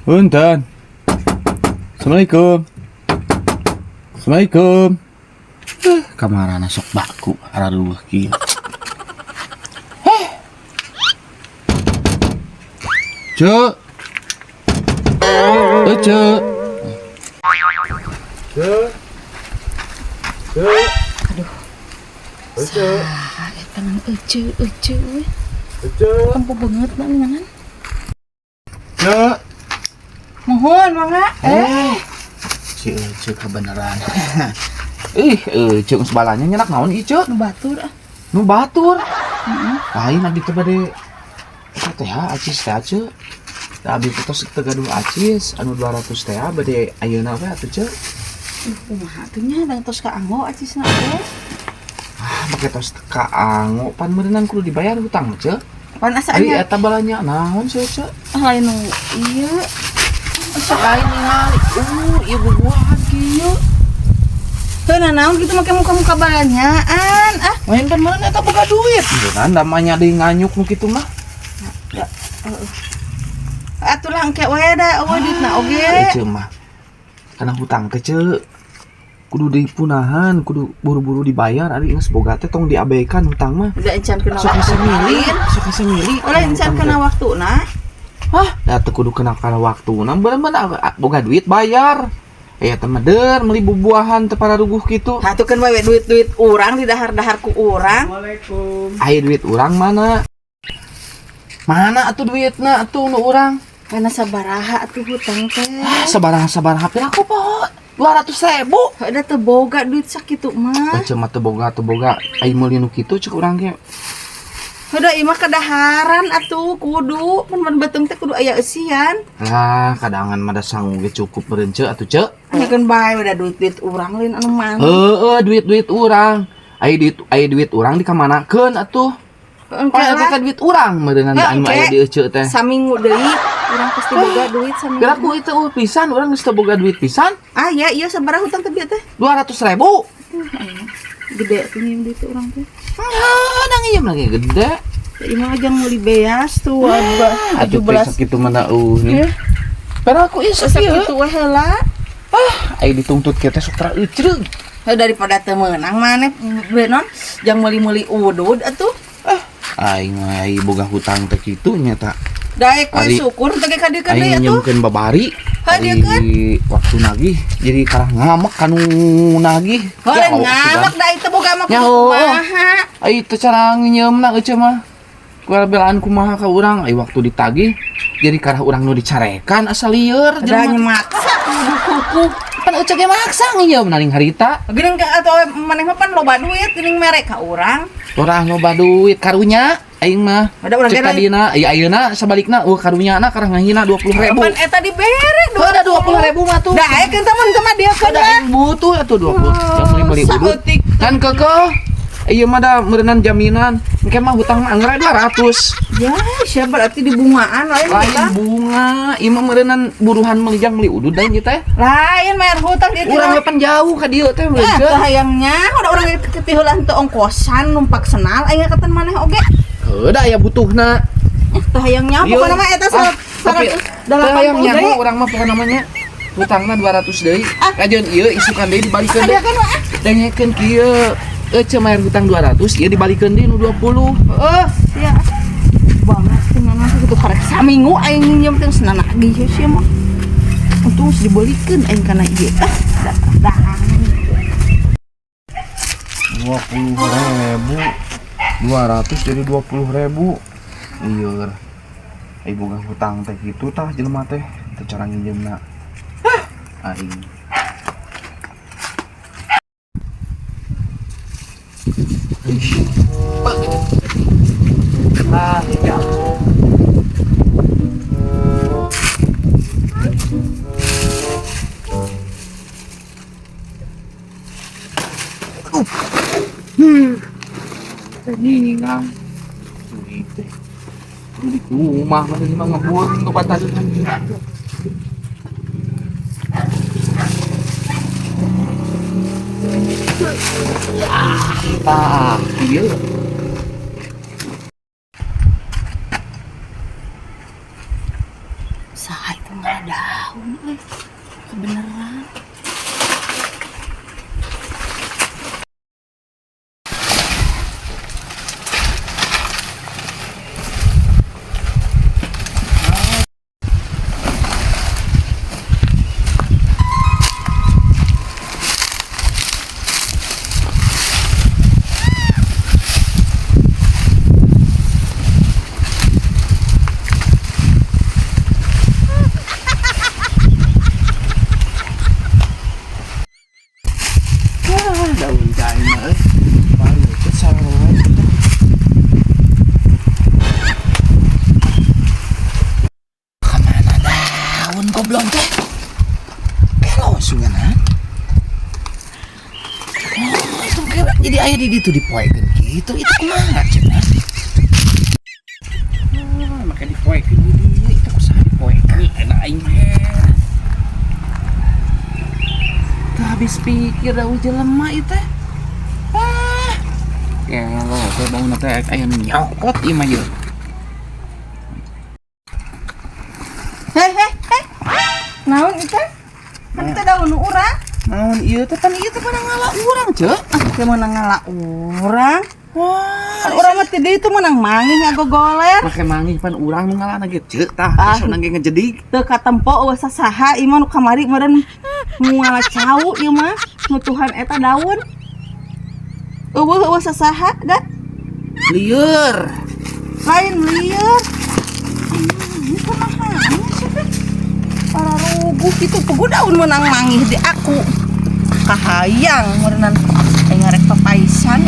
Punten. Assalamualaikum. Assalamualaikum. Kamarana sok baku araruh kieu. Cuk. Cuk. Cuk. Cuk. Aduh. Cuk. Tangan ece we. Cuk. Kampu banget nangan. Cuk. Mohon mangga. Cuk kebenaran. Cuk sebalanya nyenak naon ieu cuk? Nu batur ah. Nu batur. Lain abdi teh bade teh acis teh cuk. Da abdi teh tos gaduh acis anu 200 teh bade ayeuna we atuh cuk. Kumaha atuh nya da tos ka anggo acisna teh. Make tos ka anggo pan meureunan kudu dibayar hutang cuk. Pan asa Ari nya eta balanya naon sih cuk? lain nu ieu. Asa lain ningali. Ieu bubuahan kieu. Teu naon kitu make muka-muka balanyaan ah. Main pan meureun eta boga duit. Beunang namanya deui nganyuk nu kitu mah. Atuh lah engke we da eueuh duitna oge. Ceu mah. Kana hutang teh ceu. Kudu dipunahan, kudu buru-buru dibayar ari geus boga teh tong diabaikan hutang mah. Da encan kena Sok bisa milih. Ulah encan kena waktuna. Hah, da teu kudu kena kana waktuna. Bener-bener boga duit bayar. Teh mah deur meuli bubuahan teh para ruguh kitu. Hatukeun we duit-duit urang di dahar-dahar ku urang. Assalamualaikum. Aya duit urang mana? Mana atuh duitna atuh nu urang? Kana sabaraha atuh hutang teh. Sabaraha piraku po? 200.000. Ada teu boga duit sakitu mah. Baca mah teu boga. Ai meuli nu kitu ceuk urang ge. Udah imah kedaharan atuh kudu mun beuteung teh kudu aya eusian. Lah, kadangan mah da sangu ge cukup meureun ceuk atuh ceuk. Nyakeun bae udah duit-duit urang lain anu mana. Duit urang. Ai duit urang dikamanakeun atuh. Engke Pake lah. duit urang meureun anu aya di ceuk teh. Saminggu deui urang pasti boga duit saminggu. Piraku itu pisan urang geus teu boga duit pisan. Ah ya iya sabaraha hutang teh bieu teh? 200.000. Gede tuh nyium duit urang teh. Nang ieu lagi gede. Imah aja meuli beas tuh Atuh teh 17. sakitu mana nih. Piraku ieu Sakitu we heula. Ai dituntut kieu teh sok tara eucreug. Daripada teu meunang maneh benon jang meuli-meuli udud atuh. Aing mah ai boga hutang teh kitu nya ta. Daek Ari- we syukur teh ka dieu-dieu Aing atuh. nyemkeun babari. Hadieu keun. Waktu nagih jadi karah ngamek kanu nagih. Heureun ngamak da itu boga mah Ya, kumaha. Ai teu cara nginyeumna euceum mah. Kubelaan kumaha ka urang ai waktu ditagih jadi karah urang nu dicarekan asal lieur Da jelema. nyemaksa kuku. Pan euceuk ge maksa ngieum naring harita. Geuning ka atuh maneh mah pan loba duit geuning merek ka urang. Urang loba duit karunya aing mah. Ada urang Cek kena- tadina ayeuna sabalikna karunyana karah ngahina 20.000. Pan eta dibere Ada 20.000 mah tuh. Daek kan teman mah dia Ada kan. yang butuh atuh 20. Yang beli udut. Saeutik. Kan kekeh. Ieu mah da meureunnan jaminan. Engke mah hutang mah anggar 200. Ya, sia berarti di bungaan lain Lain kita. bunga. Ieu mah meureunnan buruhan meuli udut da ieu teh. Lain bayar hutang dia. Urang we pan jauh ka dieu teh meureun. Hayangnya udah orang ketiheulan teu ongkosan numpak senal aya katan maneh oge. Heuda aya butuhna. Teu hayangnya Ieu. pokona mah eta Tapi 180 hayangnya deui. mah urang mah pokona namanya hutangna 200 deui. Kajeun ieu isukan deui dibalikeun Ada deui. kan mah. Dengekeun kieu. Mayar hutang 200 ieu dibalikeun deui nu 20. Ya. Banget cenah kitu karek saminggu aing nyiem teh senana lagi sia mah. Untung geus dibelikeun aing kana ieu. Dah. 20.000 200 jadi 20.000 iya ai boga hutang teh gitu tah jelema teh teu cara nginjeumna aing ya. Ini ngang. Di rumah masih lima ngebur untuk batas. Ah, iya. Saha itu nggak daun, kebeneran. Daun China paling besar kemana daun goblok teh kalau sungan itu kira jadi air di itu dipoekeun gitu itu kemana cenah maka dipoekeun di dieu itu kusaha dipoekeun enak aing habis pikir dah jelema itu ya lo saya bangun nanti ayam nyokot ieu mah yeuh Naon itu? Kan itu daun urang. naon ieu teh pan ieu teh pada ngala urang ceuk Teu meunang ngala urang. wah Urang mah teh deui teu meunang mangih ngagogoler. make mangih pan urang nu ngalana ge ceuk tah Ah. geus nangge ngejedik Teu katempo eueuh sasaha ieu mah nu kamari meureun mual cau ieu mah nu Tuhan eta daun. Eueuh sasaha da lieur lain lieur. Ini kumaha sih teh? Para rubuh kitu tuh daun meunang mangih di aku. Kahayang meureunnan aya ngarek papaisan